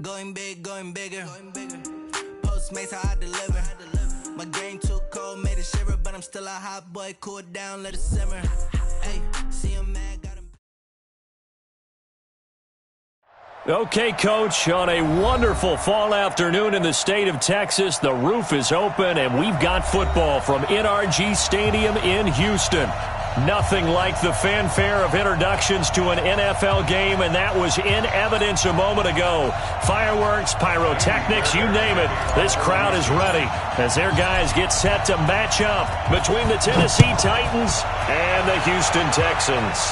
Going big, going bigger. Postmates how I deliver. My game too cold, made it shiver, but I'm still a hot boy. Cool it down, let it simmer. Hey, see him mad, got him. Okay, Coach, on a wonderful fall afternoon in the state of Texas, the roof is open, and we've got football from NRG Stadium in Houston. Nothing like the fanfare of introductions to an NFL game, and that was in evidence a moment ago. Fireworks, pyrotechnics, you name it. This crowd is ready as their guys get set to match up between the Tennessee Titans and the Houston Texans.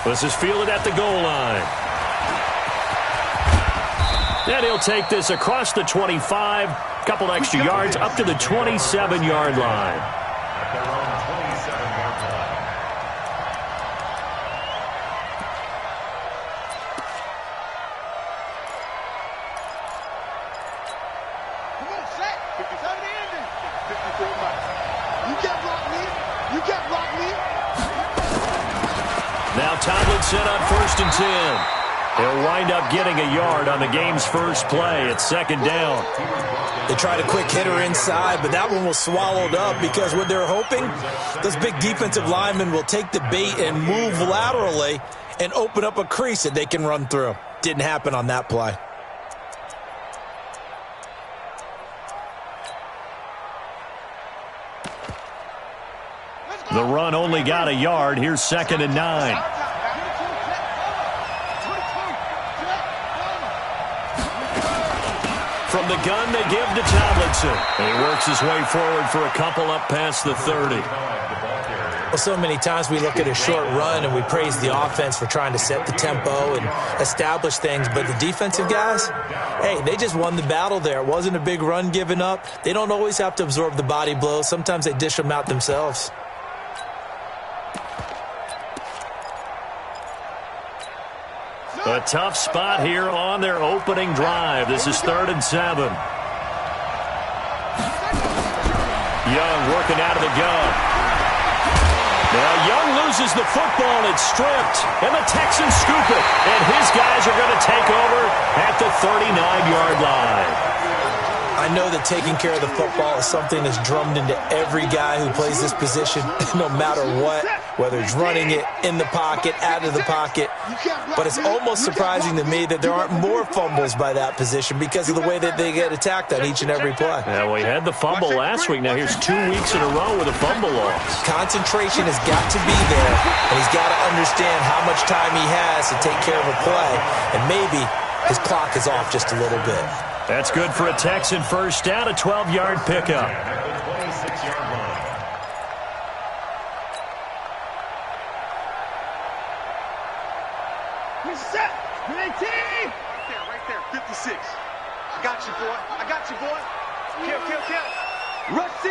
This is fielded at the goal line. And he'll take this across the 25, couple extra yards up to the 27-yard line. Now Tomlinson on 1st and 10. He'll wind up getting a yard on the game's first play. It's 2nd down. They tried a quick hitter inside, but that one was swallowed up because what they're hoping, those big defensive linemen will take the bait and move laterally and open up a crease that they can run through. Didn't happen on that play. The run only got a yard. Here's 2nd and 9. From the gun, they give to Tomlinson. And he works his way forward for a couple up past the 30. Well, so many times we look at a short run and we praise the offense for trying to set the tempo and establish things. But the defensive guys, hey, they just won the battle there. It wasn't a big run given up. They don't always have to absorb the body blows. Sometimes they dish them out themselves. A tough spot here on their opening drive. This is 3rd and 7. Young working out of the gun. Now Young loses the football. It's stripped. And the Texans scoop it. And his guys are going to take over at the 39-yard line. I know that taking care of the football is something that's drummed into every guy who plays this position, no matter what, whether it's running it, in the pocket, out of the pocket. But it's almost surprising to me that there aren't more fumbles by that position because of the way that they get attacked on each and every play. Yeah, we had the fumble last week. Now here's 2 weeks in a row with a fumble loss. Concentration has got to be there, and he's got to understand how much time he has to take care of a play, and maybe his clock is off just a little bit. That's good for a Texan first down, a 12-yard pickup. Set. 19. Right there, 56. I got you, boy. I got you, boy. Kill. Rush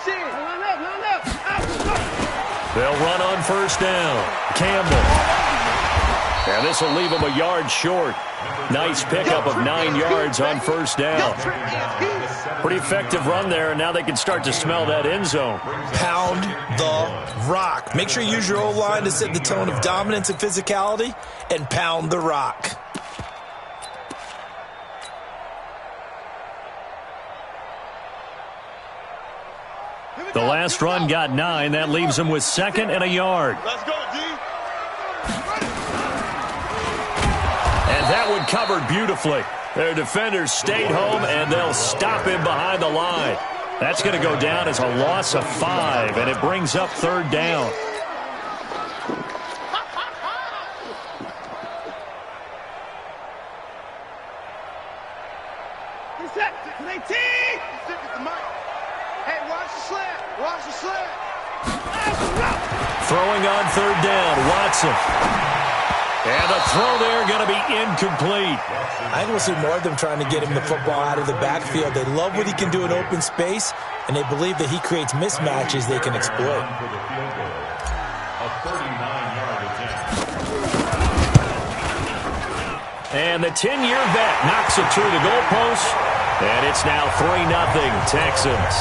in. Line up. They'll run on first down. Campbell. And this will leave him a yard short. Nice pickup of 9 yards on first down. Pretty effective run there, and now they can start to smell that end zone. Pound the rock. Make sure you use your O-line to set the tone of dominance and physicality, and pound the rock. The last run got 9. That leaves them with 2nd and a yard. Let's go, D. And that one covered beautifully. Their defenders stayed home, and they'll stop him behind the line. That's going to go down as a loss of 5, and it brings up 3rd down. Throwing on 3rd down, Watson. And the throw there going to be incomplete. I think we'll see more of them trying to get him the football out of the backfield. They love what he can do in open space, and they believe that he creates mismatches they can exploit. And the 10-year vet knocks it through the goalpost, and it's now 3-0 Texans.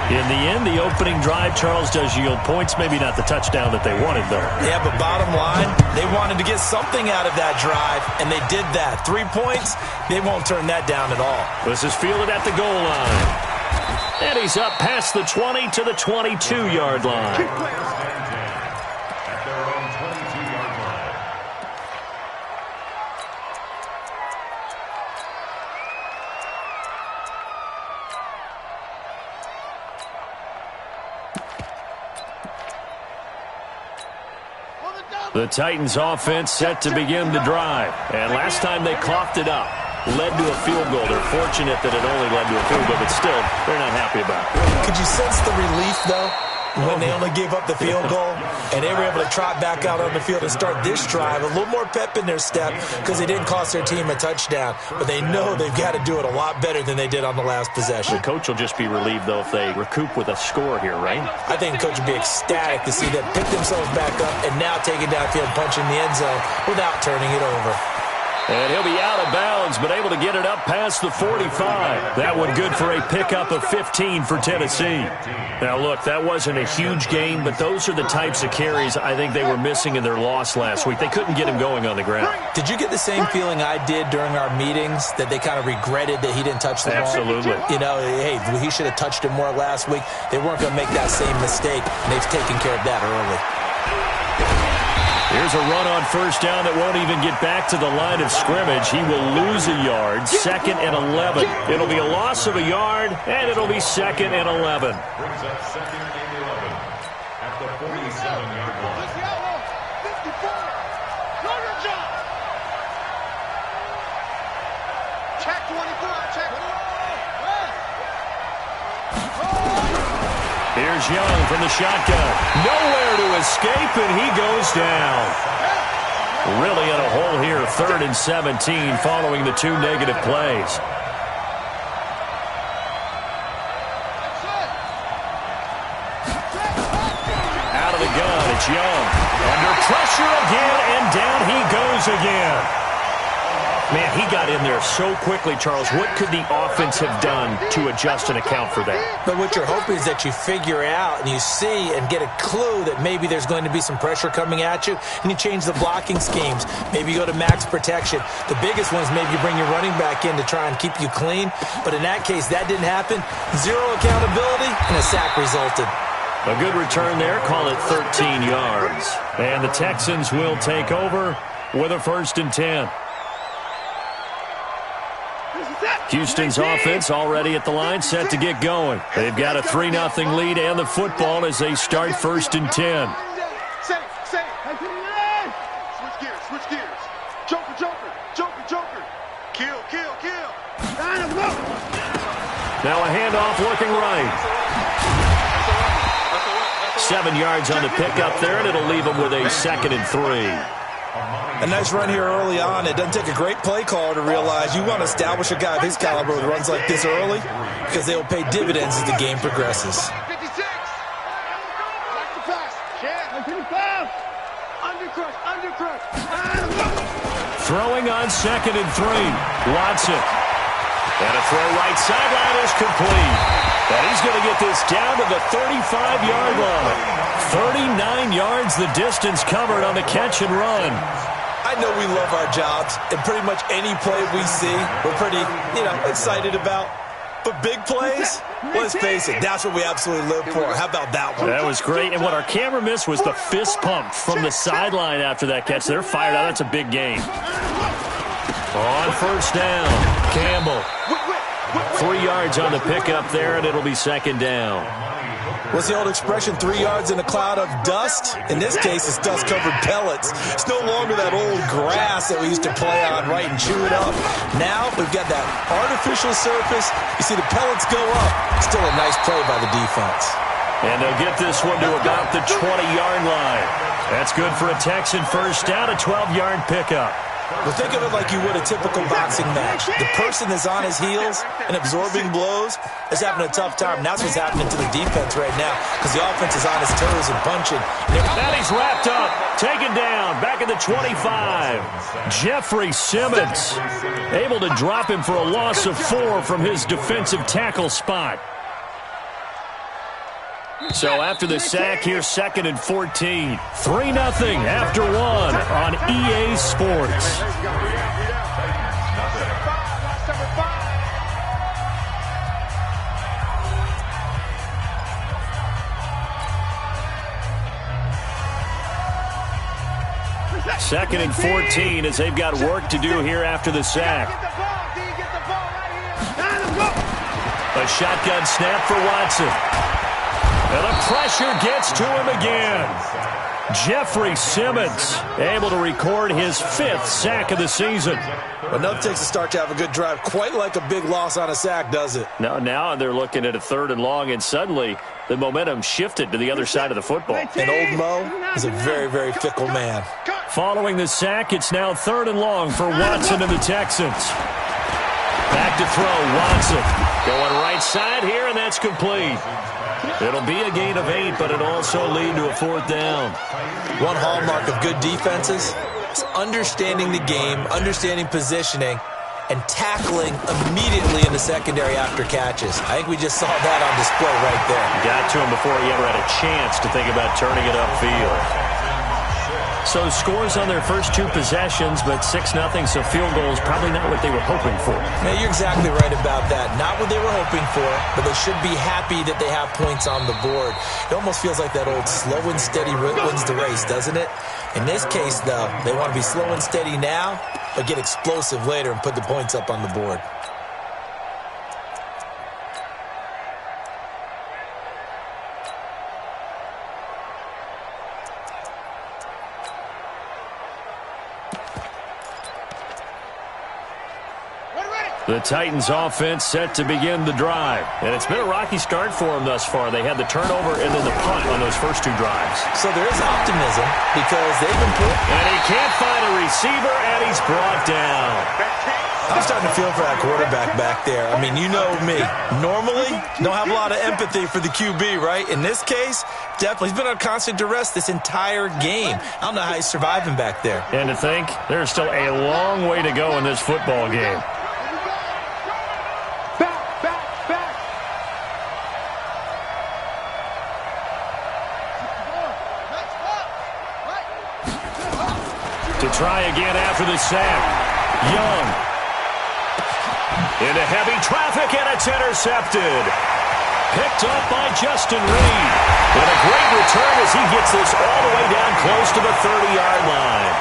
In the end, the opening drive, Charles, does yield points. Maybe not the touchdown that they wanted, though. Yeah, but bottom line, they wanted to get something out of that drive, and they did that. 3 points, they won't turn that down at all. This is fielded at the goal line. And he's up past the 20 to the 22-yard line. The Titans offense set to begin the drive. And last time they coughed it up, led to a field goal. They're fortunate that it only led to a field goal, but still, they're not happy about it. Could you sense the relief, though, when they only gave up the field goal and they were able to trot back out on the field and start this drive? A little more pep in their step because they didn't cost their team a touchdown, but they know they've got to do it a lot better than they did on the last possession. The coach will just be relieved, though, if they recoup with a score here, right? I think the coach will be ecstatic to see them pick themselves back up and now take it downfield, punch in the end zone without turning it over. And he'll be out of bounds, but able to get it up past the 45. That one good for a pickup of 15 for Tennessee. Now, look, that wasn't a huge gain, but those are the types of carries I think they were missing in their loss last week. They couldn't get him going on the ground. Did you get the same feeling I did during our meetings, that they kind of regretted that he didn't touch the ball? Absolutely. You know, hey, he should have touched it more last week. They weren't going to make that same mistake, and they've taken care of that early. Here's a run on first down that won't even get back to the line of scrimmage. He will lose a yard, 2nd and 11. It'll be a loss of a yard, and it'll be 2nd and 11. Brings up 2nd and 11 at the 47-yard line. Check 24, check. Here's Young from the shotgun. Nowhere to escape, and he goes down. Really in a hole here, 3rd and 17 following the 2 negative plays. Out of the gun, it's Young. Under pressure again, and down he goes again. Man, he got in there so quickly, Charles. What could the offense have done to adjust and account for that? But what you're hoping is that you figure out and you see and get a clue that maybe there's going to be some pressure coming at you, and you change the blocking schemes. Maybe you go to max protection. The biggest one is maybe you bring your running back in to try and keep you clean. But in that case, that didn't happen. 0 accountability, and a sack resulted. A good return there. Call it 13 yards. And the Texans will take over with a 1st and 10. Houston's offense already at the line, set to get going. They've got a 3-0 lead and the football as they start 1st and 10. Switch gears. Joker. Kill. Now a handoff looking right. 7 yards on the pickup there, and it'll leave them with a 2nd and 3. A nice run here early on. It doesn't take a great play caller to realize you want to establish a guy of his caliber that runs like this early, because they will pay dividends as the game progresses. 56. Like the pass. Undercrush. Throwing on 2nd and 3. Watson. And a throw right sideline is complete. And he's going to get this down to the 35-yard line. 39 yards the distance covered on the catch and run. I know we love our jobs, and pretty much any play we see, we're pretty, excited about. But big plays, let's face it, that's what we absolutely live for. How about that one? That was great. And what our camera missed was the fist pump from the sideline after that catch. They're fired out. That's a big game. On first down, Campbell. 3 yards on the pickup there, and it'll be 2nd down. What's the old expression, 3 yards in a cloud of dust? In this case, it's dust-covered pellets. It's no longer that old grass that we used to play on, right, and chew it up. Now we've got that artificial surface. You see the pellets go up. Still a nice play by the defense. And they'll get this one to about the 20-yard line. That's good for a Texan first down, a 12-yard pickup. Well, think of it like you would a typical boxing match. The person that's on his heels and absorbing blows is having a tough time. And that's what's happening to the defense right now, because the offense is on his toes and punching. And he's wrapped up, taken down, back at the 25. Jeffrey Simmons able to drop him for a loss of 4 from his defensive tackle spot. So after the sack, here's 2nd and 14. 3-0 after 1 on EA Sports. Second and 14 as they've got work to do here after the sack. A shotgun snap for Watson. And the pressure gets to him again. Jeffrey Simmons able to record his 5th sack of the season. Well, nothing takes a start to have a good drive quite like a big loss on a sack, does it? Now they're looking at a 3rd and long, and suddenly the momentum shifted to the other side of the football. And old Mo is a very, very fickle man. Following the sack, it's now 3rd and long for Watson and the Texans. Back to throw, Watson. Going right side here, and that's complete. It'll be a gain of 8, but it'll also lead to a 4th down. One hallmark of good defenses is understanding the game, understanding positioning, and tackling immediately in the secondary after catches. I think we just saw that on display right there. Got to him before he ever had a chance to think about turning it upfield. So scores on their first 2 possessions, but 6-0, so field goal is probably not what they were hoping for. Yeah, you're exactly right about that. Not what they were hoping for, but they should be happy that they have points on the board. It almost feels like that old slow and steady wins the race, doesn't it? In this case, though, they want to be slow and steady now, but get explosive later and put the points up on the board. The Titans offense set to begin the drive. And it's been a rocky start for them thus far. They had the turnover and then the punt on those first 2 drives. So there is optimism because they've been put. And he can't find a receiver, and he's brought down. I'm starting to feel for that quarterback back there. I mean, you know me. Normally, don't have a lot of empathy for the QB, right? In this case, definitely. He's been on constant duress this entire game. I don't know how he's surviving back there. And to think, there's still a long way to go in this football game. To try again after the sack. Young. Into heavy traffic, and it's intercepted. Picked up by Justin Reed. And a great return as he gets this all the way down close to the 30-yard line.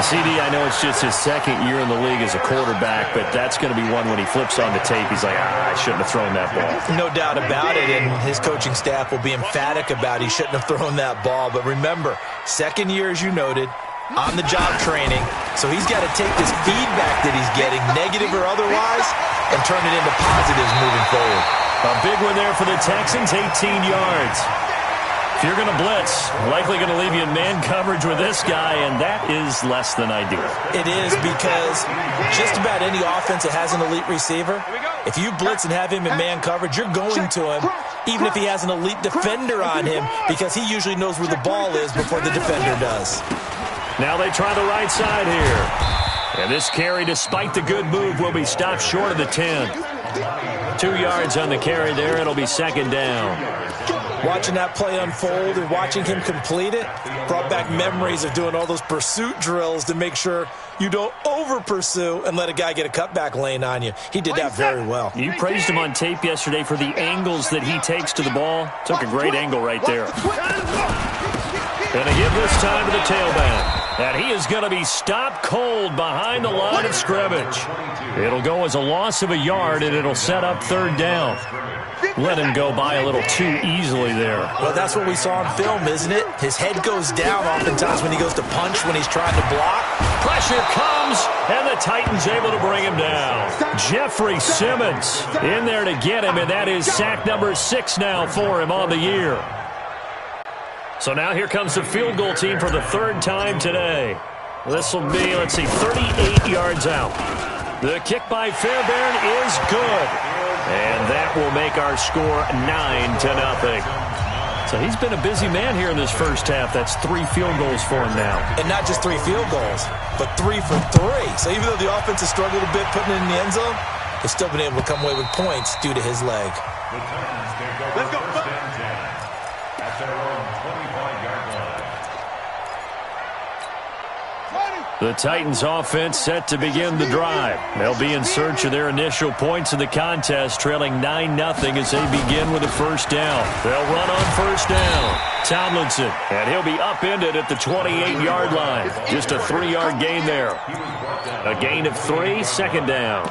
CD, I know it's just his 2nd year in the league as a quarterback, but that's going to be one when he flips on the tape. He's like, I shouldn't have thrown that ball. No doubt about it, and his coaching staff will be emphatic about he shouldn't have thrown that ball. But remember, 2nd year, as you noted, on-the-job training, so he's got to take this feedback that he's getting, negative or otherwise, and turn it into positives moving forward. A big one there for the Texans, 18 yards. If you're going to blitz, likely going to leave you in man coverage with this guy, and that is less than ideal. It is because just about any offense that has an elite receiver, if you blitz and have him in man coverage, you're going to him, even if he has an elite defender on him, because he usually knows where the ball is before the defender does. Now they try the right side here. And this carry, despite the good move, will be stopped short of the 10. 2 yards on the carry there. It'll be 2nd down. Watching that play unfold and watching him complete it brought back memories of doing all those pursuit drills to make sure you don't over-pursue and let a guy get a cutback lane on you. He did that very well. You praised him on tape yesterday for the angles that he takes to the ball. Took a great angle right there. Going to give this time to the tailback. And he is going to be stopped cold behind the line of scrimmage. It'll go as a loss of a yard, and it'll set up 3rd down. Let him go by a little too easily there. Well, that's what we saw in film, isn't it? His head goes down oftentimes when he goes to punch, when he's trying to block. Pressure comes, and the Titans able to bring him down. Jeffrey Simmons in there to get him, and that is sack number 6 now for him on the year. So now here comes the field goal team for the 3rd time today. This will be, 38 yards out. The kick by Fairbairn is good. And that will make our score 9-0. So he's been a busy man here in this first half. That's 3 field goals for him now. And not just 3 field goals, but 3 for 3. So even though the offense has struggled a bit putting it in the end zone, they've still been able to come away with points due to his leg. Let's go. their own 25-yard line. The Titans offense set to begin the drive. They'll be in search of their initial points in the contest, trailing 9-0 as they begin with a first down. They'll run on first down. Tomlinson, and he'll be upended at the 28-yard line. Just a 3-yard gain there. A gain of 3, second down.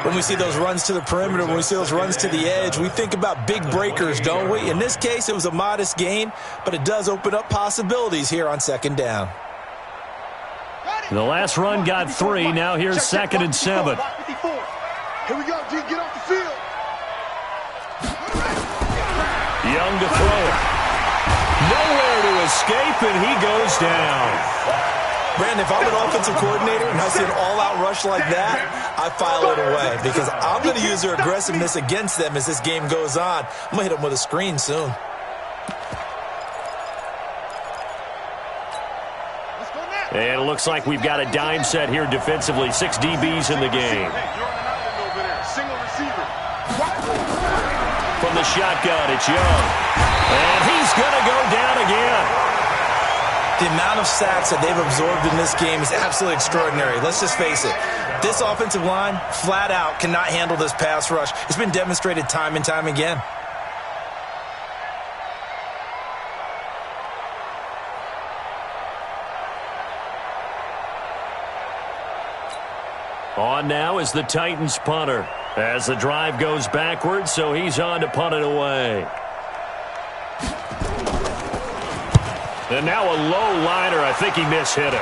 When we see those runs to the perimeter, when we see those runs to the edge, we think about big breakers, don't we? In this case, it was a modest gain, but it does open up possibilities here on second down. The last run got 3. Now here's second and 7. Here we go, G. Get off the field. Young to throw it. Nowhere to escape, and he goes down. Brandon, if I'm an offensive coordinator and I see an all-out rush like that, I file it away because I'm going to use their aggressiveness against them as this game goes on. I'm going to hit them with a screen soon. And it looks like we've got a dime set here defensively. 6 DBs in the game. From the shotgun, it's Young. And he's going to go down again. The amount of sacks that they've absorbed in this game is absolutely extraordinary. Let's just face it. This offensive line, flat out, cannot handle this pass rush. It's been demonstrated time and time again. On now is the Titans punter. As the drive goes backwards, so he's on to punt it away. And now a low liner. I think he mishit it.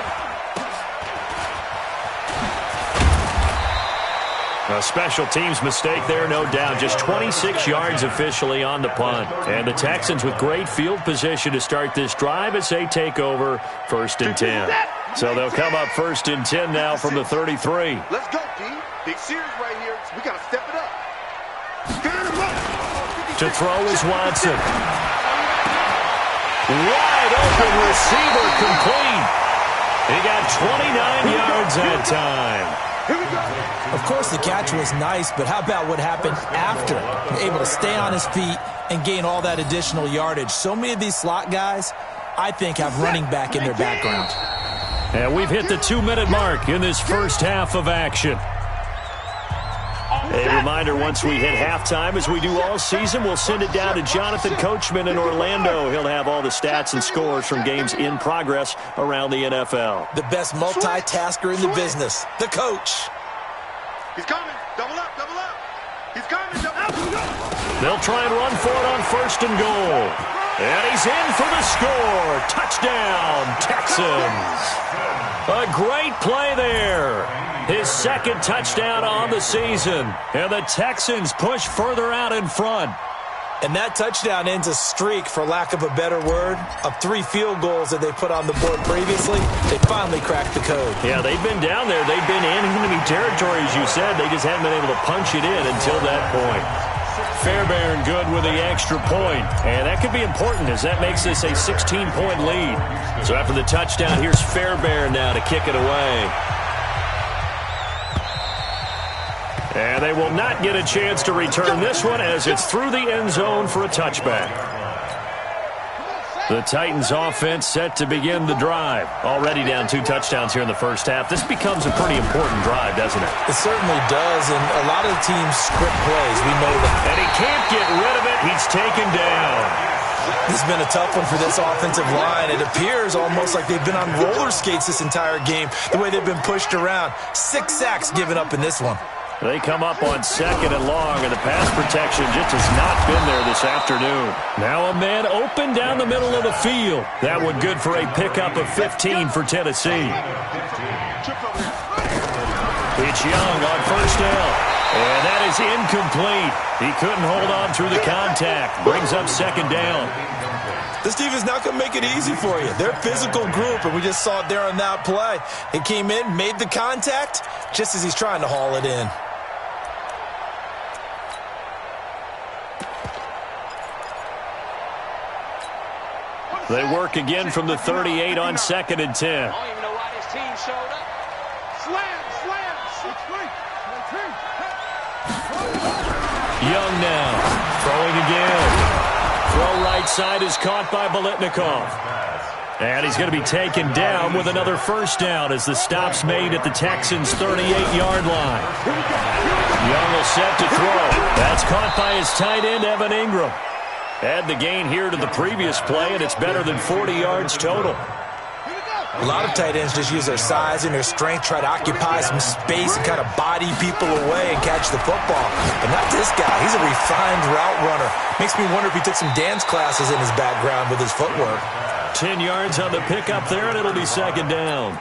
A special teams mistake there, no doubt. Just 26 yards officially on the punt. And the Texans with great field position to start this drive as they take over first and 10. So they'll come up first and 10 now from the 33. Let's go, D. Big series right here. We got to step it up. To throw is Watson. Wide open receiver complete. He got 29 yards that time. Of course, the catch was nice, but how about what happened after? Able to stay on his feet and gain all that additional yardage. So many of these slot guys, I think, have running back in their background. And we've hit the 2-minute mark in this first half of action. A reminder, once we hit halftime, as we do all season, we'll send it down to Jonathan Coachman in Orlando. He'll have all the stats and scores from games in progress around the NFL. The best multitasker in the business, the coach. He's coming. Double up, double up. He's coming. Double up. They'll try and run for it on first and goal. And he's in for the score. Touchdown, Texans. A great play there. His second touchdown on the season. And the Texans push further out in front. And that touchdown ends a streak, for lack of a better word, of 3 field goals that they put on the board previously. They finally cracked the code. Yeah, they've been down there. They've been in enemy territory, as you said. They just haven't been able to punch it in until that point. Fairbairn good with the extra point. And that could be important, as that makes this a 16-point lead. So after the touchdown, here's Fairbairn now to kick it away. And they will not get a chance to return this one, as it's through the end zone for a touchback. The Titans offense set to begin the drive. Already down 2 touchdowns here in the first half. This becomes a pretty important drive, doesn't it? It certainly does, and a lot of the teams script plays. We know that. And he can't get rid of it. He's taken down. This has been a tough one for this offensive line. It appears almost like they've been on roller skates this entire game, the way they've been pushed around. 6 sacks given up in this one. They come up on second and long, and the pass protection just has not been there this afternoon. Now a man open down the middle of the field. That one good for a pickup of 15 for Tennessee. It's Young on first down. And that is incomplete. He couldn't hold on through the contact. Brings up second down. This team is not going to make it easy for you. They're a physical group, and we just saw it there on that play. He came in, made the contact, just as he's trying to haul it in. They work again from the 38 on second and 10. I don't even know why this team showed up. Slam, slam. Young now, throwing again. Throw right side is caught by Biletnikoff. And he's going to be taken down with another first down as the stop's made at the Texans' 38-yard line. Young will set to throw. That's caught by his tight end, Evan Ingram. Add the gain here to the previous play, and it's better than 40 yards total. A lot of tight ends just use their size and their strength, try to occupy some space and kind of body people away and catch the football. But not this guy. He's a refined route runner. Makes me wonder if he took some dance classes in his background with his footwork. 10 yards on the pickup there, and it'll be second down.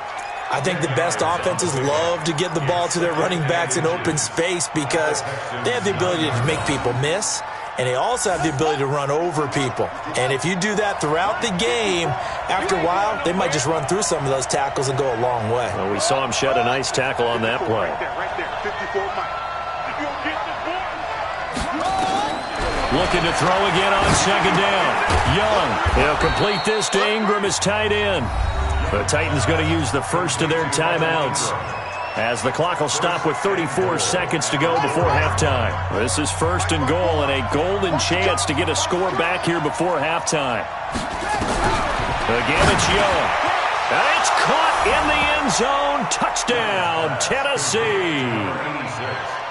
I think the best offenses love to get the ball to their running backs in open space because they have the ability to make people miss, and they also have the ability to run over people. And if you do that throughout the game, after a while, they might just run through some of those tackles and go a long way. Well, we saw him shed a nice tackle on that play. Right there, 54 Mike. You gonna get this boy? Looking to throw again on second down. Young, he'll complete this to Ingram as tight end. The Titans going to use the first of their timeouts as the clock will stop with 34 seconds to go before halftime. This is first and goal and a golden chance to get a score back here before halftime. Again, it's Young. And it's caught in the end zone. Touchdown, Tennessee.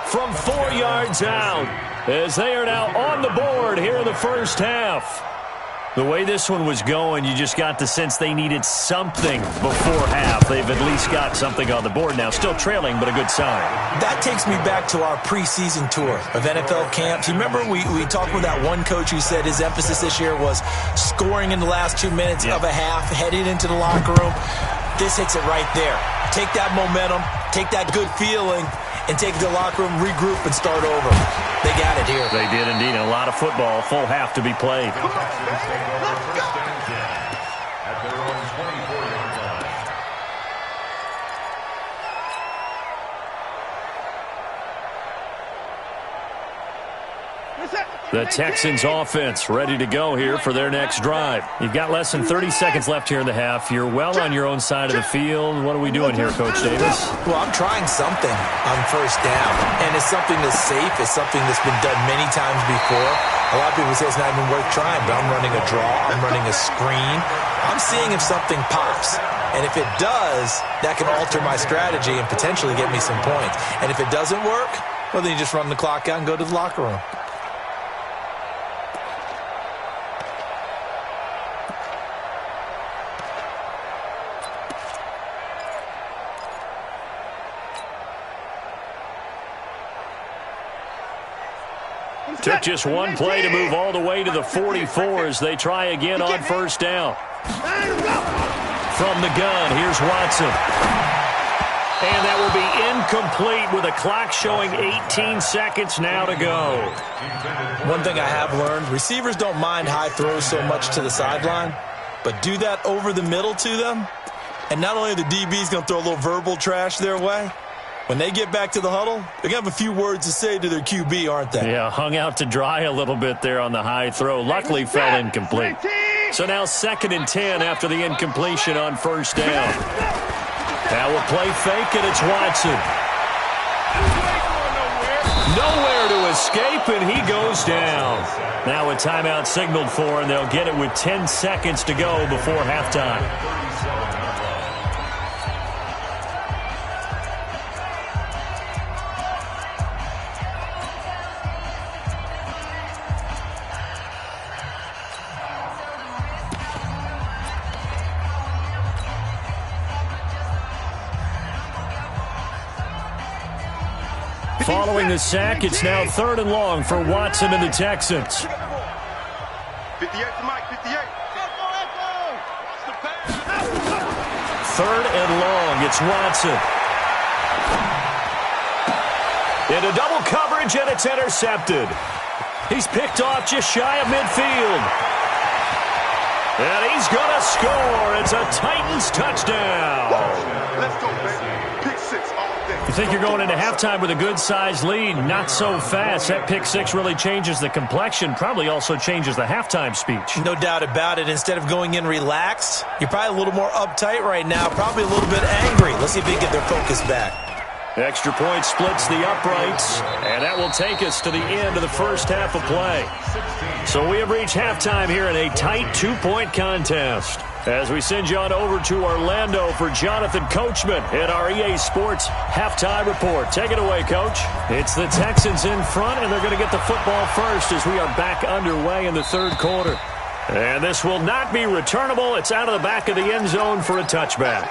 From 4 yards out as they are now on the board here in the first half. The way this one was going, you just got the sense they needed something before half. They've at least got something on the board now. Still trailing, but a good sign. That takes me back to our preseason tour of NFL camps. You remember we talked with that one coach who said his emphasis this year was scoring in the last 2 minutes of a half, heading into the locker room. This hits it right there. Take that momentum, take that good feeling, and take the locker room, regroup, and start over. They got it here. They did indeed. A lot of football, full half to be played. At their own 24-yard line. The Texans offense ready to go here for their next drive. You've got less than 30 seconds left here in the half. You're well on your own side of the field. What are we doing here, Coach Davis? Well, I'm trying something on first down, and it's something that's safe. It's something that's been done many times before. A lot of people say it's not even worth trying, but I'm running a draw. I'm running a screen. I'm seeing if something pops. And if it does, that can alter my strategy and potentially get me some points. And if it doesn't work, well, then you just run the clock out and go to the locker room. Took just one play to move all the way to the 44 as they try again on first down. From the gun, here's Watson. And that will be incomplete with a clock showing 18 seconds now to go. One thing I have learned, receivers don't mind high throws so much to the sideline, but do that over the middle to them, and not only are the DBs going to throw a little verbal trash their way, when they get back to the huddle, they're going to have a few words to say to their QB, aren't they? Yeah, hung out to dry a little bit there on the high throw. Luckily fell incomplete. So now 2nd and 10 after the incompletion on first down. Now we'll play fake, and it's Watson. Nowhere to escape, and he goes down. Now a timeout signaled for, and they'll get it with 10 seconds to go before halftime. Following the sack, it's now 3rd and long for Watson and the Texans. 58 to Mike, 58. 3rd and long, it's Watson. Into double coverage, and it's intercepted. He's picked off just shy of midfield. And he's going to score. It's a Titans touchdown. Let's go, baby. Pick 6 all day. You think you're going into halftime with a good-sized lead. Not so fast. That pick 6 really changes the complexion, probably also changes the halftime speech. No doubt about it. Instead of going in relaxed, you're probably a little more uptight right now, probably a little bit angry. Let's see if they get their focus back. Extra point splits the uprights, and that will take us to the end of the first half of play. So we have reached halftime here in a tight 2-point contest. As we send you on over to Orlando for Jonathan Coachman at our EA Sports Halftime Report. Take it away, Coach. It's the Texans in front, and they're going to get the football first as we are back underway in the third quarter. And this will not be returnable. It's out of the back of the end zone for a touchback.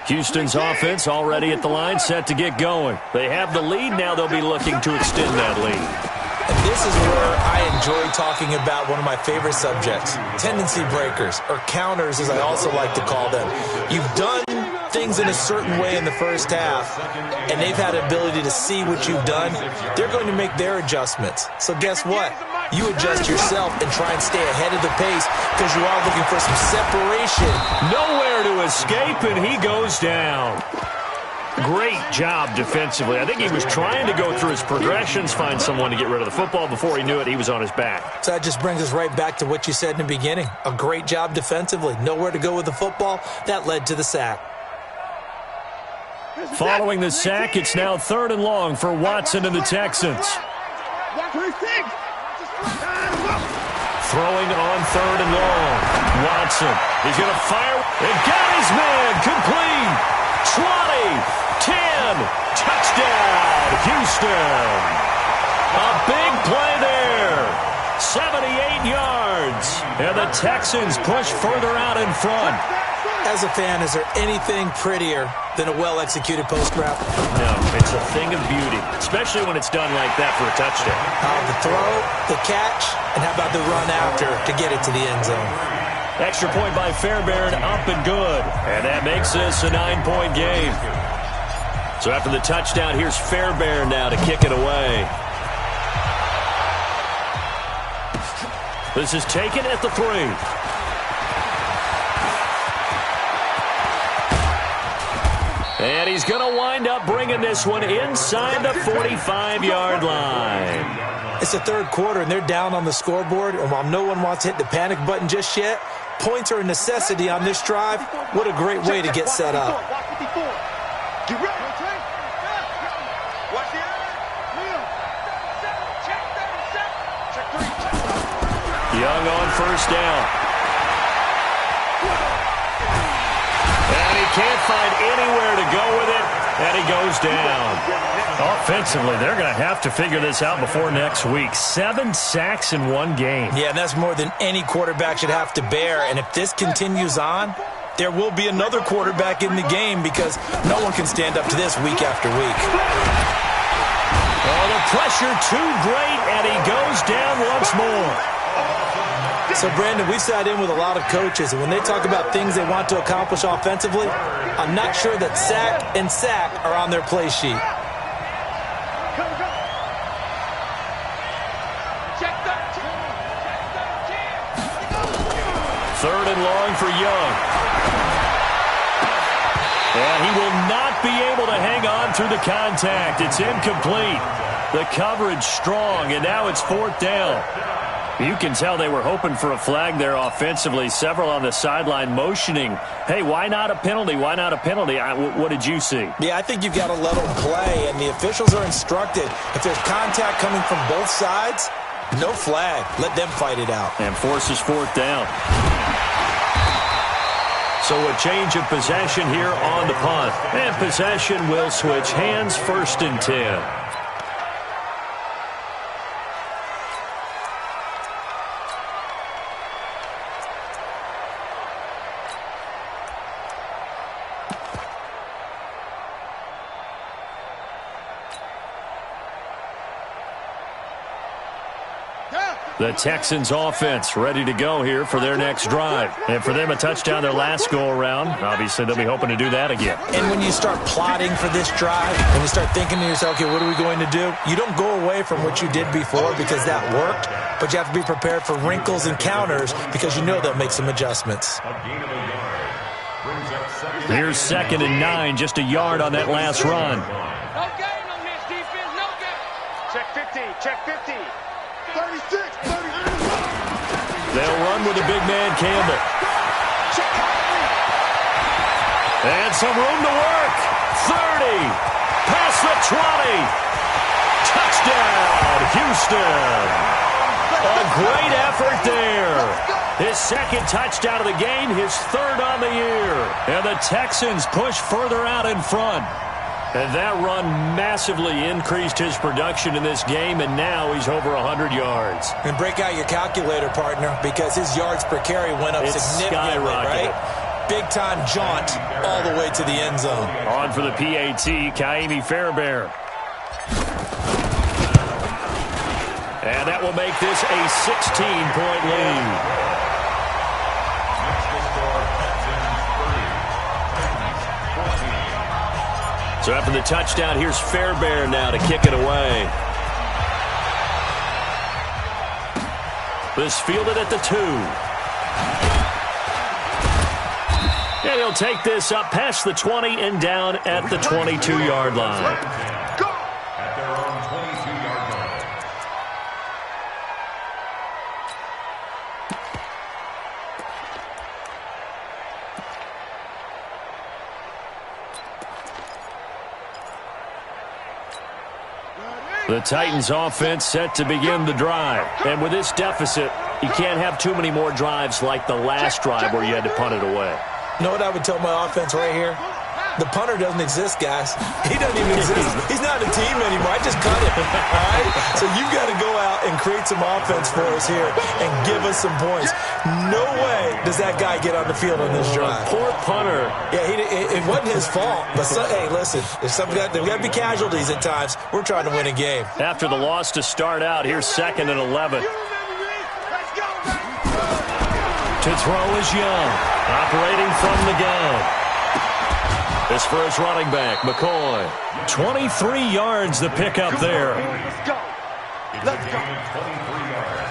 Houston's offense already at the line, set to get going. They have the lead. Now they'll be looking to extend that lead. And this is where I enjoy talking about one of my favorite subjects, tendency breakers, or counters as I also like to call them. You've done things in a certain way in the first half, and they've had the ability to see what you've done. They're going to make their adjustments. So guess what? You adjust yourself and try and stay ahead of the pace because you are looking for some separation. Nowhere to escape, and he goes down. Great job defensively. I think he was trying to go through his progressions, find someone to get rid of the football. Before he knew it, he was on his back. So that just brings us right back to what you said in the beginning. A great job defensively. Nowhere to go with the football. That led to the sack. Following the sack, it's now 3rd and long for Watson and the Texans. Throwing on 3rd and long. Watson, he's going to fire. And got his man complete. 20, 10, touchdown, Houston. A big play there. 78 yards. And the Texans push further out in front. As a fan, is there anything prettier than a well-executed post route? No, it's a thing of beauty, especially when it's done like that for a touchdown. The throw, the catch, and how about the run after to get it to the end zone? Extra point by Fairbairn, up and good. And that makes this a 9-point game. So after the touchdown, here's Fairbairn now to kick it away. This is taken at the 3. And he's going to wind up bringing this one inside the 45-yard line. It's the third quarter, and they're down on the scoreboard. And while no one wants to hit the panic button just yet, points are a necessity on this drive. What a great way to get set up. Young on first down. And he can't find anywhere to go with it, and he goes down. Offensively, they're going to have to figure this out before next week. 7 sacks in one game. Yeah, and that's more than any quarterback should have to bear. And if this continues on, there will be another quarterback in the game because no one can stand up to this week after week. Oh, the pressure too great, and he goes down once more. So, Brandon, we sat in with a lot of coaches, and when they talk about things they want to accomplish offensively, I'm not sure that sack and sack are on their play sheet. Third and long for Young. And he will not be able to hang on through the contact. It's incomplete. The coverage strong, and now it's 4th down. You can tell they were hoping for a flag there offensively. Several on the sideline motioning, hey, why not a penalty? Why not a penalty? What did you see? Yeah, I think you've got to let them play, and the officials are instructed. If there's contact coming from both sides, no flag. Let them fight it out. And forces 4th down. So a change of possession here on the punt. And possession will switch hands, 1st and 10. The Texans offense ready to go here for their next drive. And for them, a touchdown their last go-around. Obviously, they'll be hoping to do that again. And when you start plotting for this drive, when you start thinking to yourself, okay, what are we going to do? You don't go away from what you did before because that worked, but you have to be prepared for wrinkles and counters because you know they'll make some adjustments. Here's 2nd and 9, just a yard on that last run. No gain on this defense, no gain. Check 50, check 50. 36, 30. They'll run with the big man, Campbell. And some room to work. 30. Past the 20. Touchdown, Houston. A great effort there. His second touchdown of the game, his third on the year. And the Texans push further out in front. And that run massively increased his production in this game, and now he's over 100 yards. And break out your calculator, partner, because his yards per carry went up significantly, right? Big-time jaunt all the way to the end zone. On for the PAT, Kaimi Fairbairn. And that will make this a 16-point lead. So after the touchdown, here's Fairbairn now to kick it away. This fielded at the 2. And he'll take this up past the 20 and down at the 22-yard line. The Titans offense set to begin the drive. And with this deficit, you can't have too many more drives like the last drive where you had to punt it away. You know what I would tell my offense right here? The punter doesn't exist, guys. He doesn't even exist. He's not a team anymore. I just cut him. All right? So you've got to go out and create some offense for us here and give us some points. No way does that guy get on the field on this drive. Poor punter. Yeah, it wasn't his fault. But, hey, listen, there's got to be casualties at times. We're trying to win a game. After the loss to start out, here's 2nd and 11. To throw is Young, operating from the gun. This for his running back, McCoy. 23 yards the pickup there. Let's go. Let's go. 23 yards.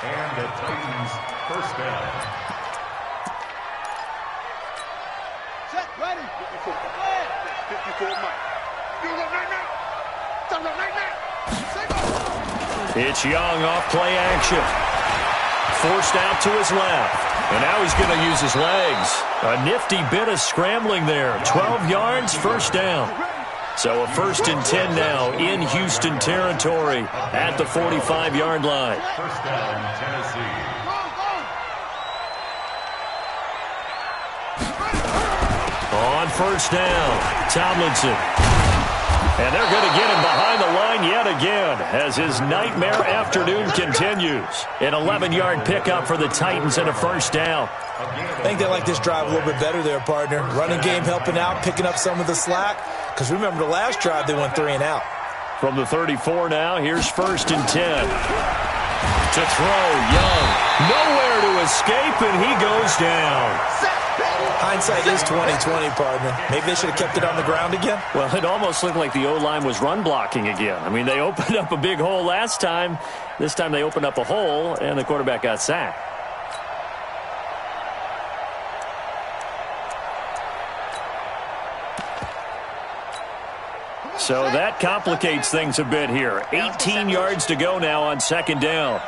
And the Titans first down. Set, ready. 54 Mike. You look right now. Turn up right now. It's Young off play action. Forced out to his left. And now he's going to use his legs. A nifty bit of scrambling there. 12 yards, first down. So a 1st and 10 now in Houston territory at the 45-yard line. First down, Tennessee. On first down, Tomlinson. And they're going to get him behind the line yet again as his nightmare afternoon continues. An 11-yard pickup for the Titans and a first down. I think they like this drive a little bit better there, partner. Running game helping out, picking up some of the slack. Because remember the last drive, they went 3 and out. From the 34 now, here's 1st and 10. To throw, Young. Nowhere to escape, and he goes down. Hindsight is 20/20, partner. Maybe they should have kept it on the ground again. Well, it almost looked like the O-line was run blocking again. I mean, they opened up a big hole last time. This time they opened up a hole, and the quarterback got sacked. So that complicates things a bit here. 18 yards to go now on 2nd down.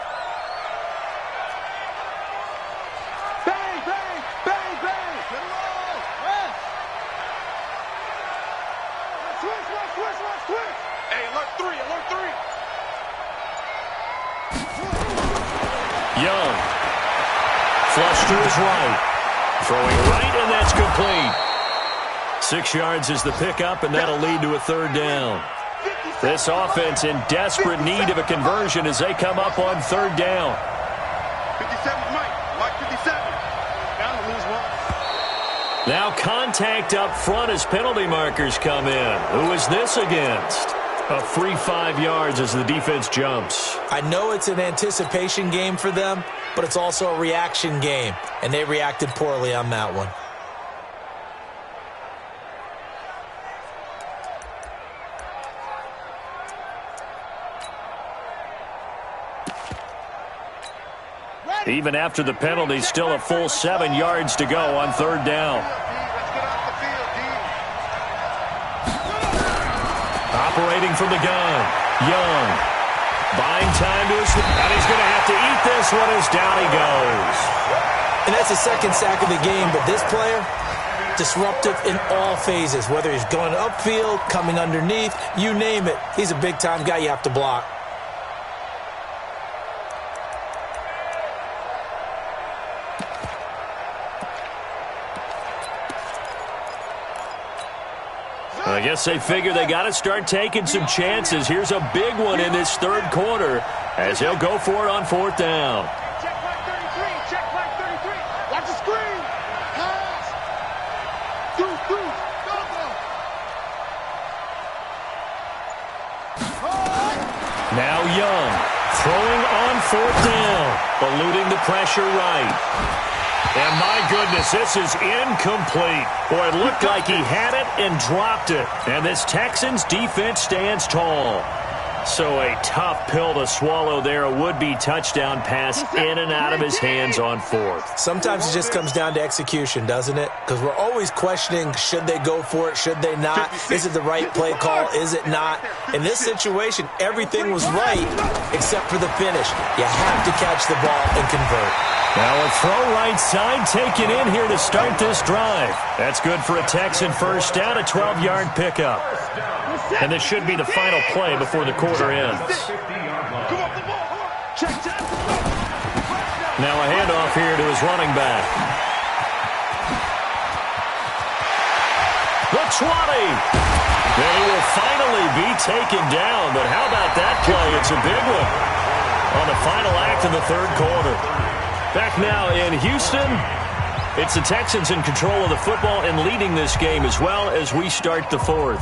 Young. Flush to his right. Throwing right, and that's complete. 6 yards is the pickup, and that'll lead to a 3rd down. This offense in desperate need of a conversion as they come up on 3rd down. 57 Mike 57. Down to lose one. Now contact up front as penalty markers come in. Who is this against? A free 5 yards as the defense jumps. I know it's an anticipation game for them, but it's also a reaction game, and they reacted poorly on that one. Even after the penalty, still a full 7 yards to go on 3rd down. Operating from the gun, Young. Buying time to his... And he's going to have to eat this one as down he goes. And that's the 2nd sack of the game, but this player, disruptive in all phases, whether he's going upfield, coming underneath, you name it. He's a big-time guy you have to block. I guess they figure they got to start taking some chances. Here's a big one in this third quarter as he'll go for it on fourth down. Check back 33. Check back 33. Watch the screen. Pass. Deuce. Go. Now Young throwing on fourth down, eluding the pressure right. And my goodness, this is incomplete. Boy, it looked like he had it and dropped it. And this Texans defense stands tall. So a tough pill to swallow there. A would-be touchdown pass in and out of his hands on fourth. Sometimes it just comes down to execution, doesn't it? Because we're always questioning, should they go for it, should they not? Is it the right play call, is it not? In this situation, everything was right except for the finish. You have to catch the ball and convert. Now a throw right side taken in here to start this drive. That's good for a Texan first down, a 12-yard pickup. And this should be the final play before the quarter ends. Now a handoff here to his running back. The 20. They will finally be taken down, but how about that play? It's a big one on the final act of the third quarter. Back now in Houston, it's the Texans in control of the football and leading this game as well as we start the fourth.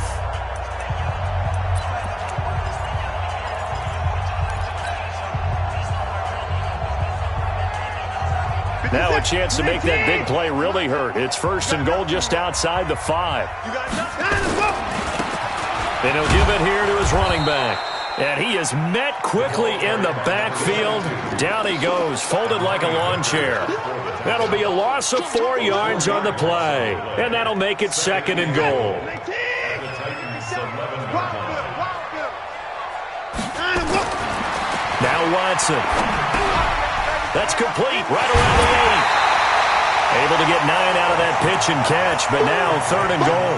Now a chance to make that big play really hurt. It's first and goal just outside the 5. And he'll give it here to his running back. And he is met quickly in the backfield. Down he goes, folded like a lawn chair. That'll be a loss of 4 yards on the play. And that'll make it second and goal. Now Watson. That's complete right around the 8. Able to get 9 out of that pitch and catch, but now third and goal.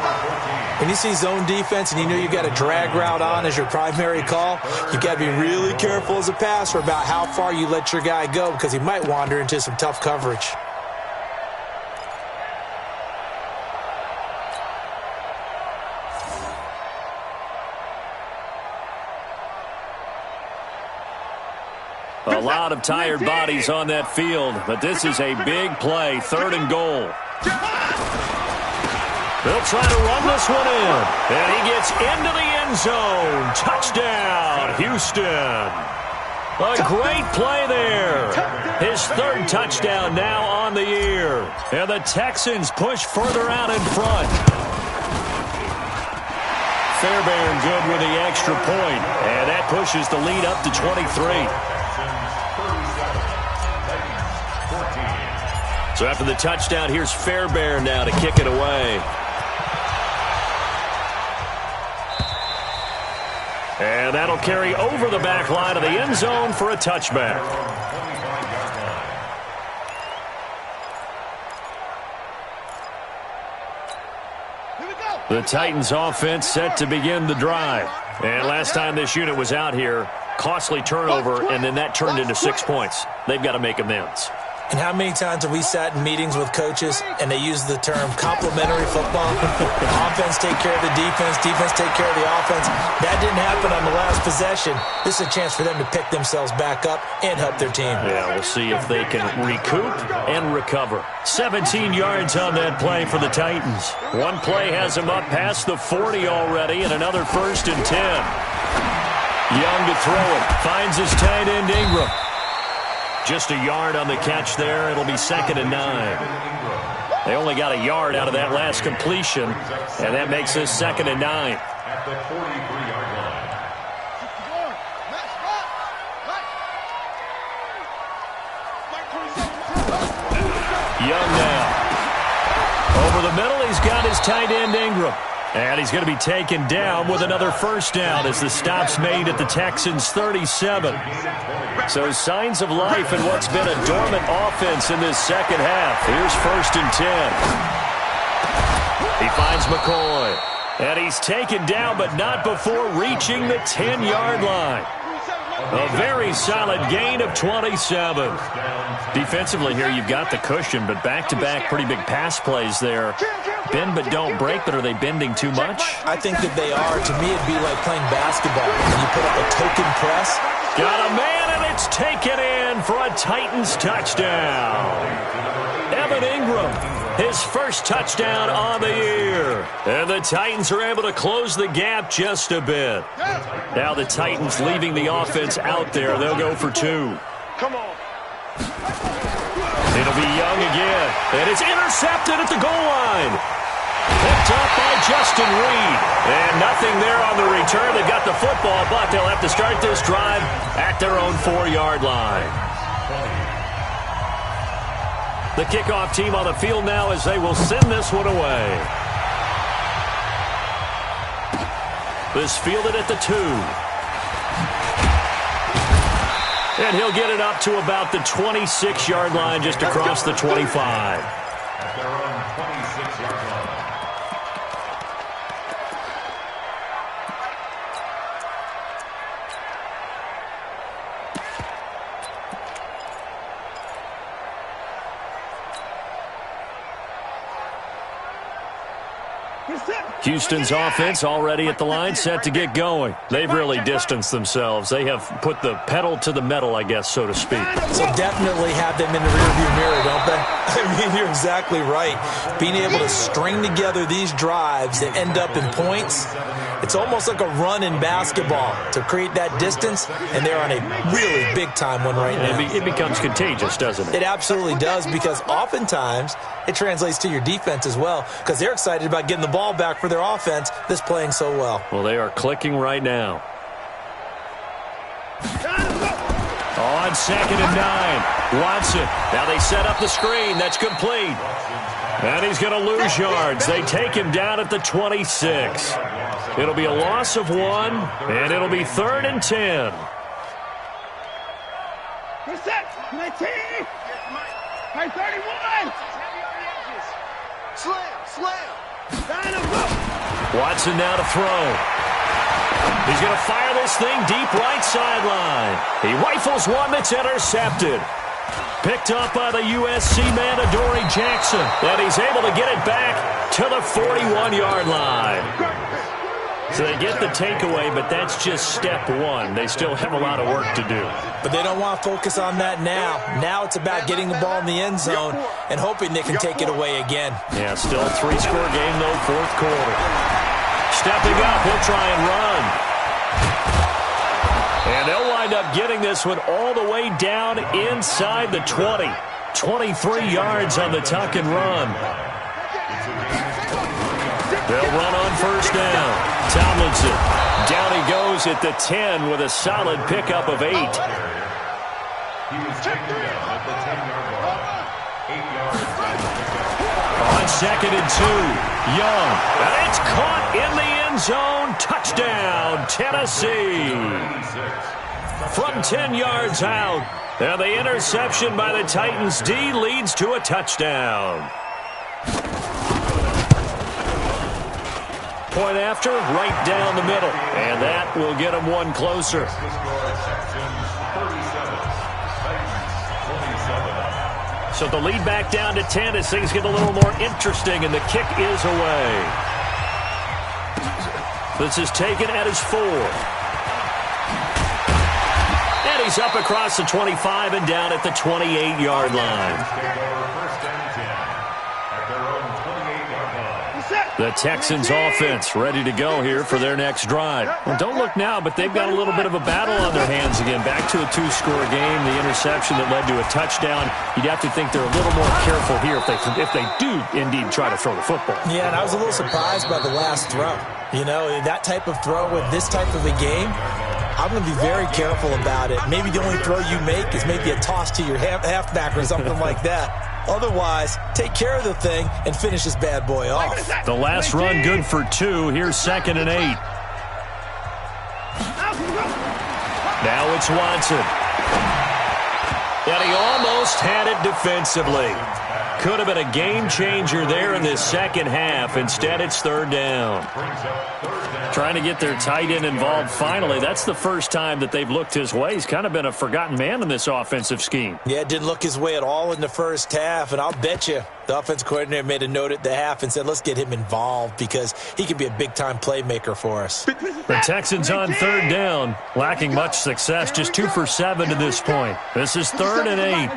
When you see zone defense and you know you've got a drag route on as your primary call, you've got to be really careful as a passer about how far you let your guy go because he might wander into some tough coverage. A lot of tired bodies on that field, but this is a big play, third and goal. They'll try to run this one in, and he gets into the end zone. Touchdown, Houston. A great play there. His third touchdown now on the year, and the Texans push further out in front. Fairbairn good with the extra point, and that pushes the lead up to 23. So after the touchdown, here's Fairbairn now to kick it away. And that'll carry over the back line of the end zone for a touchback. The Titans offense set to begin the drive. And last time this unit was out here, costly turnover, and then that turned into 6 points. They've got to make amends. And how many times have we sat in meetings with coaches and they use the term complementary football? Offense take care of the defense, defense take care of the offense. That didn't happen on the last possession. This is a chance for them to pick themselves back up and help their team. Yeah, we'll see if they can recoup and recover. 17 yards on that play for the Titans. One play has them up past the 40 already, and another first and 10. Young to throw it. Finds his tight end Ingram. Just a yard on the catch there. It'll be second and 9. They only got a yard out of that last completion, and that makes this second and 9. At the 43-yard line. Young now. Over the middle, he's got his tight end Ingram. And he's going to be taken down with another first down as the stop's made at the Texans' 37. So signs of life in what's been a dormant offense in this second half. Here's first and 10. He finds McCoy. And he's taken down, but not before reaching the 10-yard line. A very solid gain of 27. Defensively here, you've got the cushion, but back-to-back pretty big pass plays there. Bend but don't break, but are they bending too much? I think that they are. To me, it'd be like playing basketball. When you put up a token press. Got a man, and it's taken in for a Titans touchdown. Evan Ingram, his first touchdown on the year. And the Titans are able to close the gap just a bit. Now the Titans leaving the offense out there. They'll go for 2. Come on. It'll be Young again. And it's intercepted at the goal line. Picked up by Justin Reed. And nothing there on the return. They've got the football, but they'll have to start this drive at their own 4-yard line. The kickoff team on the field now as they will send this one away. This fielded at the 2. And he'll get it up to about the 26-yard line, just across the 25. At their own 26-yard line. Houston's offense already at the line, set to get going. They've really distanced themselves. They have put the pedal to the metal, I guess, so to speak. So definitely have them in the rearview mirror, don't they? I mean, you're exactly right. Being able to string together these drives that end up in points, it's almost like a run in basketball to create that distance, and they're on a really big-time one right now. It becomes contagious, doesn't it? It absolutely does, because oftentimes it translates to your defense as well, because they're excited about getting the ball back for their offense that's playing so well. Well, they are clicking right now. On 2nd and 9, Watson. Now they set up the screen. That's complete. And he's going to lose yards. They take him down at the 26. It'll be a loss of 1, and it'll be 3rd and 10. Hey, 31! Slam! Watson now to throw. He's going to fire this thing deep right sideline. He rifles one that's intercepted. Picked up by the USC man, Adoree Jackson. And he's able to get it back to the 41-yard line. So they get the takeaway, but that's just step 1. They still have a lot of work to do. But they don't want to focus on that now. Now it's about getting the ball in the end zone and hoping they can take it away again. Yeah, still a 3-score game, though, 4th quarter. Stepping up, he'll try and run. And they'll wind up getting this one all the way down inside the 20. 23 yards on the tuck and run. They'll run on 1st down. Tomlinson, down he goes at the 10 with a solid pickup of 8. He was taken down at the 10-yard line. 8 yards On 2nd and 2, Young. And it's caught in the end zone. Touchdown, Tennessee. From 10 yards out. And the interception by the Titans D leads to a touchdown. Point after, right down the middle. And that will get them one closer. So the lead back down to 10 as things get a little more interesting, and the kick is away. This is taken at his 4. And he's up across the 25 and down at the 28-yard line. The Texans offense ready to go here for their next drive. Well, don't look now, but they've got a little bit of a battle on their hands again. Back to a 2-score game, the interception that led to a touchdown. You'd have to think they're a little more careful here if they do indeed try to throw the football. Yeah, and I was a little surprised by the last throw. You know, that type of throw with this type of a game, I'm going to be very careful about it. Maybe the only throw you make is maybe a toss to your halfback or something like that. Otherwise, take care of the thing and finish this bad boy off. The last run good for 2. Here's 2nd and 8. Now it's Watson. And he almost had it defensively. could have been a game changer there in this second half. Instead, it's third down. Trying to get their tight end involved finally. That's the first time that they've looked his way. He's kind of been a forgotten man in this offensive scheme. Yeah, it didn't look his way at all in the first half, and I'll bet you the offensive coordinator made a note at the half and said, let's get him involved because he could be a big-time playmaker for us. The Texans on third down, lacking much success, just 2 for 7 to this point. This is 3rd and 8.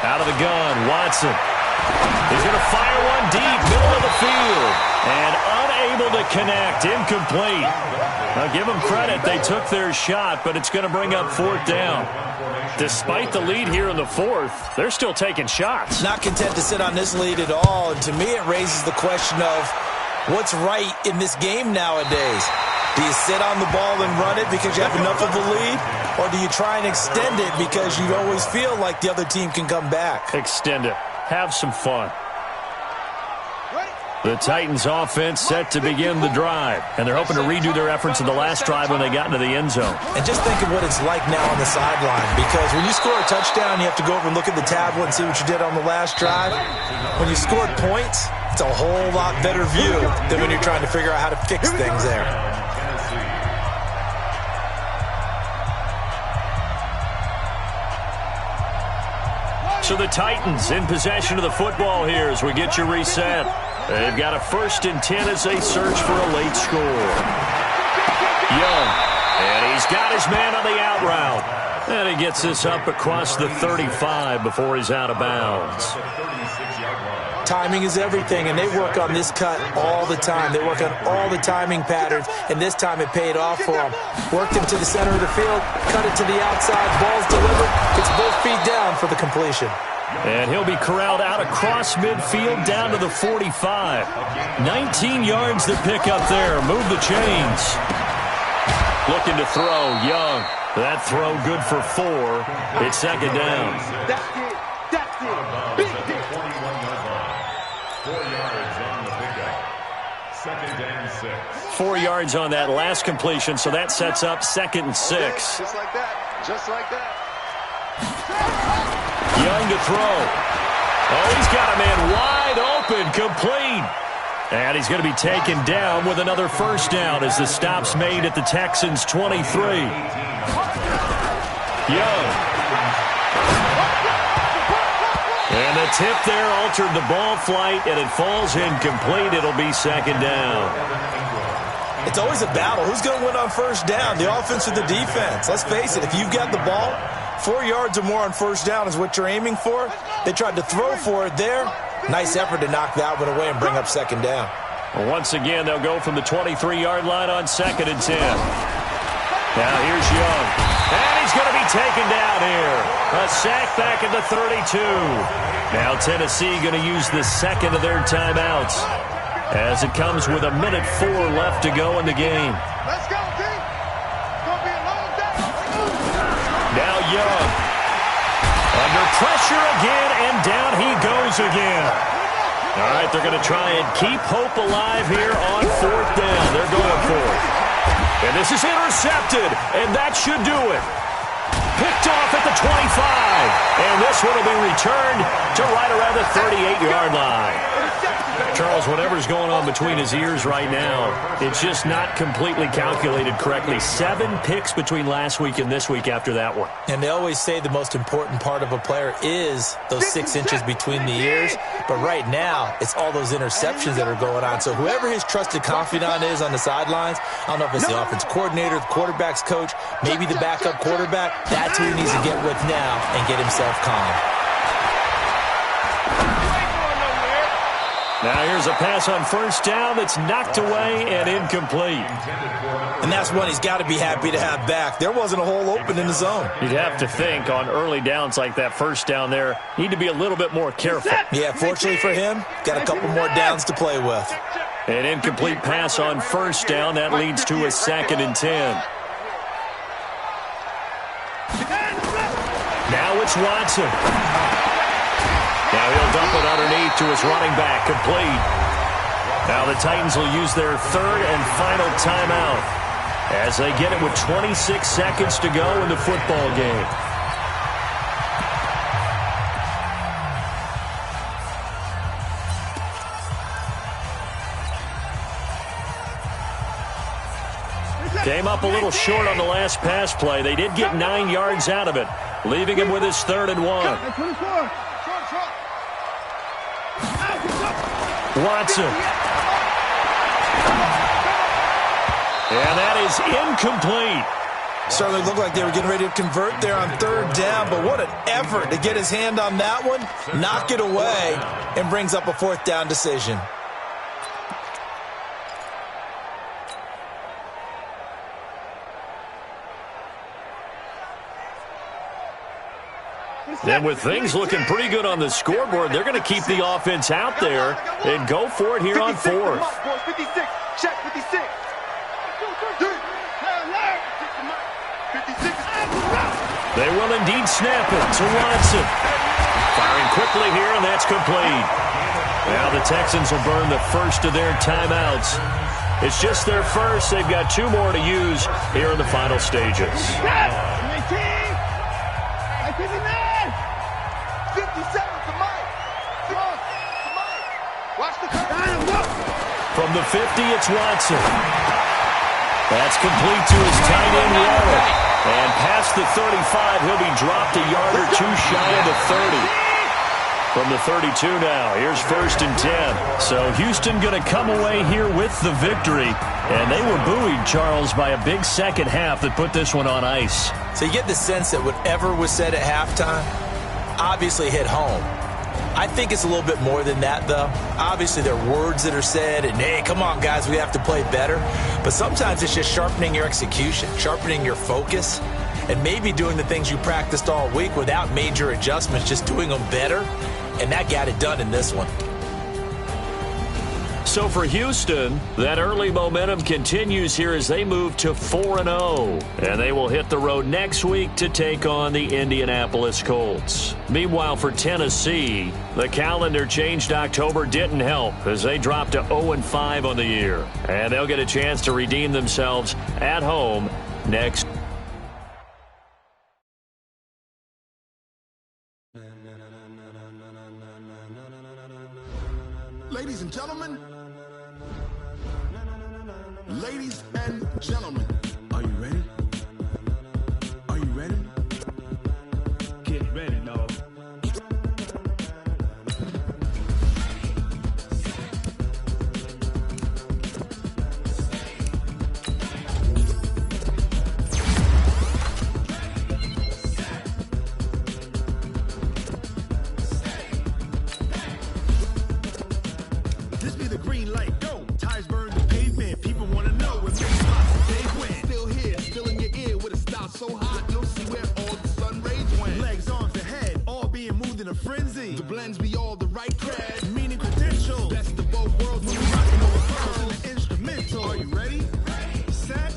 Out of the gun, Watson. He's going to fire one deep, middle of the field, and unable to connect, incomplete. Now, give them credit. They took their shot, but it's going to bring up 4th down. Despite the lead here in the 4th, they're still taking shots. Not content to sit on this lead at all, and to me it raises the question of what's right in this game nowadays. Do you sit on the ball and run it because you have enough of a lead, or do you try and extend it because you always feel like the other team can come back? Extend it. Have some fun. The Titans offense set to begin the drive, and they're hoping to redo their efforts in the last drive when they got into the end zone. And just think of what it's like now on the sideline, because when you score a touchdown, you have to go over and look at the tablet and see what you did on the last drive. When you scored points, it's a whole lot better view than when you're trying to figure out how to fix things there. So the Titans in possession of the football here as we get you reset. They've got a 1st and 10 as they search for a late score. Young, and he's got his man on the out route. And he gets this up across the 35 before he's out of bounds. Timing is everything, and they work on this cut all the time. They work on all the timing patterns, and this time it paid off for them. Worked him to the center of the field, cut it to the outside, ball's delivered, gets both feet down for the completion. And he'll be corralled out across midfield down to the 45. 19 yards to pick up there. Move the chains. Looking to throw, Young. That throw good for 4. It's second down. That's it. That's it. Big hit. 4 yards on the pickup. 2nd and 6. 4 yards on that last completion, so that sets up 2nd and 6. Just like that. Just like that. Young to throw. Oh, he's got a man wide open, complete. And he's going to be taken down with another 1st down as the stop's made at the Texans' 23. Young. And the tip there altered the ball flight, and it falls incomplete. It'll be 2nd down. It's always a battle. Who's going to win on 1st down, the offense or the defense? Let's face it, if you've got the ball, 4 yards or more on 1st down is what you're aiming for. They tried to throw for it there. Nice effort to knock that one away and bring up 2nd down. Well, once again, they'll go from the 23-yard line on 2nd and 10. Now here's Young. And he's going to be taken down here. A sack back at the 32. Now Tennessee going to use the 2nd of their timeouts as it comes with 1:04 left to go in the game. Let's go, team. It's going to be a long day. Now Young. Under pressure again, and down he goes again. All right, they're going to try and keep hope alive here on 4th down. They're going for it. And this is intercepted, and that should do it. Picked off at the 25. And this one will be returned to right around the 38-yard line. Charles, whatever's going on between his ears right now, it's just not completely calculated correctly. 7 picks between last week and this week after that one. And they always say the most important part of a player is those 6 inches between the ears. But right now, it's all those interceptions that are going on. So whoever his trusted confidant is on the sidelines, I don't know if it's the offense coordinator, the quarterback's coach, maybe the backup quarterback, that's who he needs to get with now and get himself calm. Now here's a pass on 1st down that's knocked away and incomplete. And that's one he's got to be happy to have back. There wasn't a hole open in the zone. You'd have to think on early downs like that 1st down there, need to be a little bit more careful. Yeah, fortunately for him, got a couple more downs to play with. An incomplete pass on 1st down. That leads to a 2nd and 10. Now it's Watson. Now he'll dump it underneath to his running back, complete. Now the Titans will use their 3rd and final timeout as they get it with 26 seconds to go in the football game. Came up a little short on the last pass play. They did get 9 yards out of it, leaving him with his 3rd and 1. Watson. And that is incomplete. Certainly looked like they were getting ready to convert there on 3rd down, but what an effort to get his hand on that one, knock it away, and brings up a 4th down decision. And with things looking pretty good on the scoreboard, they're going to keep the offense out there and go for it here on 4th. 56, check 56. They will indeed snap it to Watson. Firing quickly here, and that's complete. Now the Texans will burn the first of their timeouts. It's just their first. They've got 2 more to use here in the final stages. 57 to Mike. Watch the From the 50, it's Watson. That's complete to his tight end, Waller. And past the 35, he'll be dropped a yard or 2 shy of the 30. From the 32 now, here's 1st and 10. So Houston going to come away here with the victory. And they were buoyed, Charles, by a big second half that put this one on ice. So you get the sense that whatever was said at halftime obviously hit home. I think it's a little bit more than that, though. Obviously, there are words that are said, and, hey, come on, guys, we have to play better. But sometimes it's just sharpening your execution, sharpening your focus, and maybe doing the things you practiced all week without major adjustments, just doing them better. And that got it done in this one. So for Houston, that early momentum continues here as they move to 4-0. And they will hit the road next week to take on the Indianapolis Colts. Meanwhile, for Tennessee, the calendar changed. October didn't help as they dropped to 0-5 on the year. And they'll get a chance to redeem themselves at home next. Ladies and gentlemen, are you ready? Are you ready? Get ready, dog. This be the green light, go. Tires burn the pavement. People want to know if they went. Still here, still in your ear with a style so hot, you'll see where all the sun rays went. Legs, arms, and head, all being moved in a frenzy. The blends be all the right cred, meaning credentials. Best of both worlds when we rockin' over pearls in the instrumental. Are you ready? Set,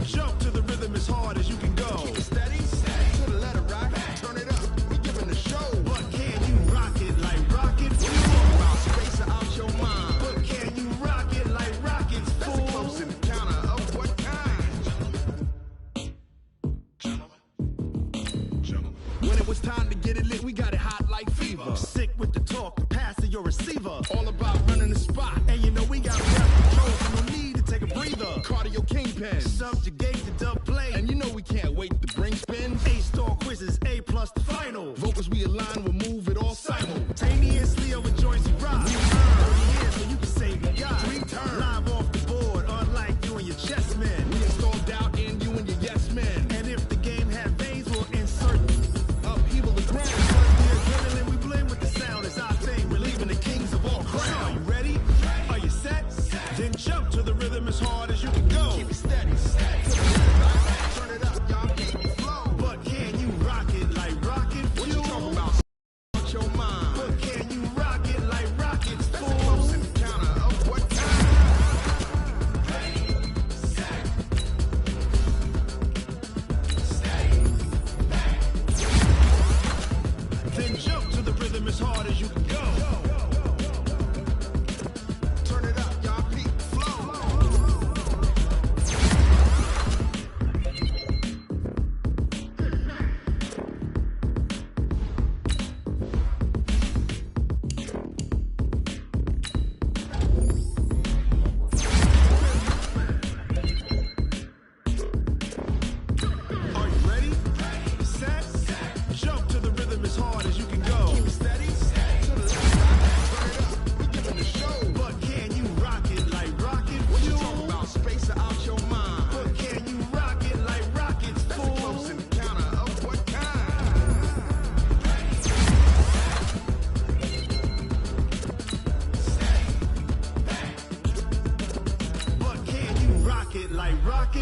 jump to the rhythm as hard as you can go. Keep it steady, to the letter rock, turn it up, we giving the show. But can you rock it like rocket? What you talking about? Space out your mind. But can you rock it like rockets? That's a close encounter of what kind? When it was time to get it lit, we got it hot like fever. Sick with the talk, the pass to your receiver. All about running the spot. And you know we got rep control, so no need to take a breather. Cardio kingpin, subjugate the dub play. And you know we can't wait to bring spin. A-star quizzes, A+ the final. Vocals we align, we'll move it all simultaneously over joints and rock. We 30 years, so you can say we got 3 turns. Live off the board, unlike you and your chess men. We install doubt in you and your yes men. And if the game had veins, we'll insert upheaval the ground. The adrenaline we blend with the sound is our thing. We're leaving the kings of all crowns. So are you ready? Are you set? Then jump to the rhythm as hard as you can go. Keep it steady. Turn it up, y'all keep it flow. But can you rock it like rocket fuel? What you talking about? Your mind. But can you rock it like rockets? That's a close encounter of what kind? Then jump to the rhythm as hard as you can go. Turn it up, y'all keep it flow.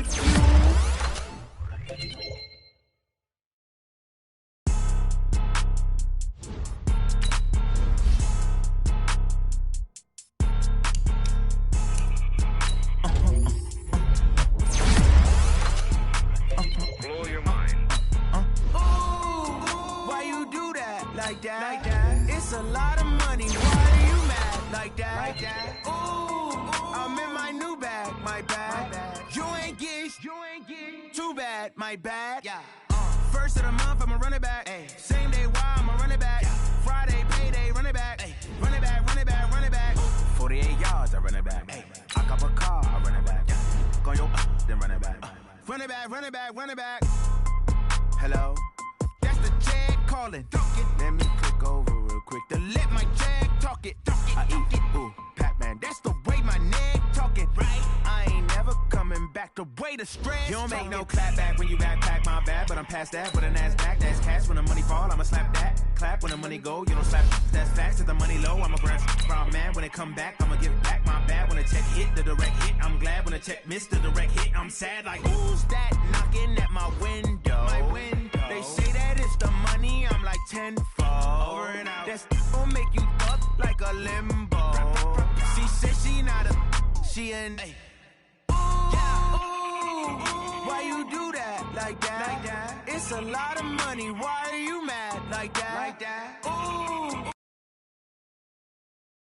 if you Blow your mind. Why you do that like that? It's a lot of money. Why are you mad like that? Ooh, I'm in my new bag, my bad. You ain't get too bad, my bad. Yeah. First of the month, I'ma run it back. Same day, why I'ma run it back. Friday, payday, run it back. Run it back, run it back, run it back. 48 yards, I run it back. I cop a car, I run it back. Go your then run it back. Run it back, run it back, run it back. Hello? That's the jag calling. Let me click over real quick to let my jag talk it. I eat it, ooh, Pac-Man. That's the way my neck talking. Right? I ain't never coming back the way the stress. You don't make no clap back when you backpack, my bad. But I'm past that with a NASDAQ. That's cash when the money fall, I'ma slap that. Clap when the money go, you don't slap. That's facts. If the money low, I'm a grand man. When it come back, I'ma give back my bad. When the check hit, the direct hit. I'm glad when the check missed the direct hit. I'm sad like, who's that knocking at my window? My window. They say that it's the money, I'm like tenfold. Over and out. That's gon' make you up like a limbo. She said she not a, she an. Why you do that like that? It's a lot of money. Why are you mad like that? Ooh,